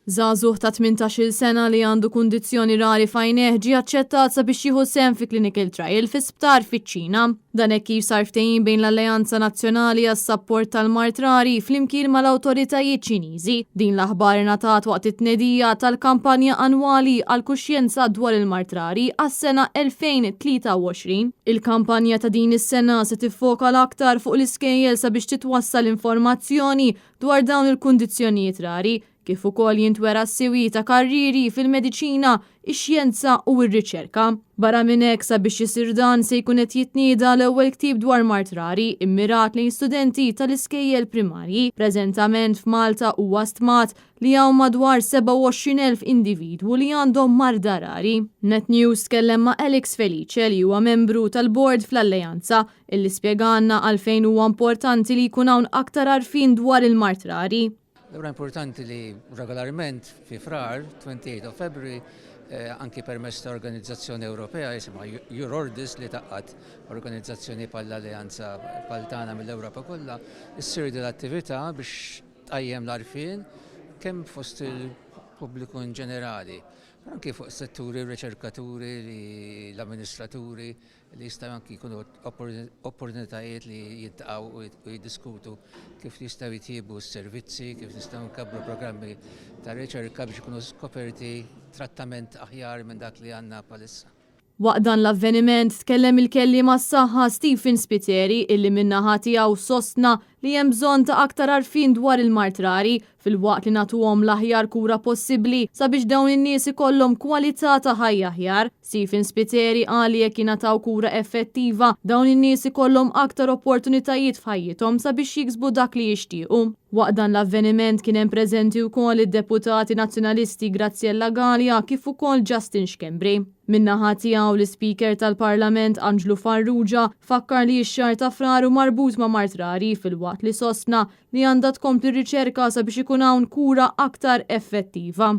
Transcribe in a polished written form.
Żagħżugħ ta' 18-il sena li għandu kundizzjoni rari f'għajnejh ġie aċċettat sabiex jieħu sehem fi clinical trial fi sptar fiċ-Ċina. Dan hekk kif sar ftehim bejn l-Alleanza Nazzjonali għas-Sapport tal-Mart Rari flimkien mal-awtoritajiet Ċiniżi. Din l-aħbar ingħatat waqt it-tnedija tal-kampanja annwali għal kuxjenza dwar il-Mart Rari għas-sena 2023. Il-kampanja ta' din is-sena se tiffoka l-aktar fuq l-iskejjel sabiex titwassal informazzjoni dwar dawn il-kundizzjonijiet rari, kif ukoll jintwera s-sewwi ta' karriri fil-mediċina, ix-xjenza u r-riċerka. Barra minn hekk sabiex isir dan se jkun qed jitnieda l-ewwel ktieb dwar Mart Rari immirat lejn studenti tal-iskejjel primarji. Preżentament f'Malta huwa stmat li hawn madwar 27,000 individwu li għandhom marda rari. Net News tkellem ma' Alex Felice li huwa membru tal-bord fl-Alleanza illi spjegalna għalfejn huwa importanti li jkun hawn aktar għarfien dwar il-Mart Rari. Ura importanti li regolarment fi frar, 28 of February, anki permess ta' organizzazzjoni Ewropea jisimha Eurordis li taqqat organizzazzjoni pal-Alleanza pal-tana mill-Ewropa kollha, issir l-attività biex tqajjem l-arfien kemm fost il-pubbliku in ġenerali, anki fuq setturi riċerkaturi, l-amministraturi li jistgħu anki jkunu opportunitajiet li jittaqgħu u jiddiskutu kif jistgħu jitjiebu s-servizzi, kif nistgħu nkabbru programmi ta' riċerka biex ikunu skoperti trattament aħjar minn dak li għandna bħalissa. Waqt dan l-avveniment tkellem il-kelliem mas-saħħa Stephen Spiteri illi min-naħa tiegħu sostna li hemm bżonn ta' aktar għarfien dwar il-Mart Rari fil-waqt li nagħtuhom l-aħjar kura possibbli sabiex dawn in-nies ikollhom kwalità ta' ħajja aħjar. Stephen Spiteri qal li jekk jingħataw kura effettiva dawn in-nies ikollhom aktar opportunitajiet f'ħajjithom sabiex jiksbu dak li jixtiequ. Waqt dan l-avveniment kien hemm preżenti wkoll id-deputati nazzjonalisti Graziella Gallia kif ukoll Justin Xkembri. Min-naħa tiegħu l-Speaker tal-Parlament Anġlu Farrugia fakkar li x-xahar ta' frar marbut ma' Mart Rari fil-waqt li sostna li għandha tkompli riċerka sabiex ikun hawn kura aktar effettiva.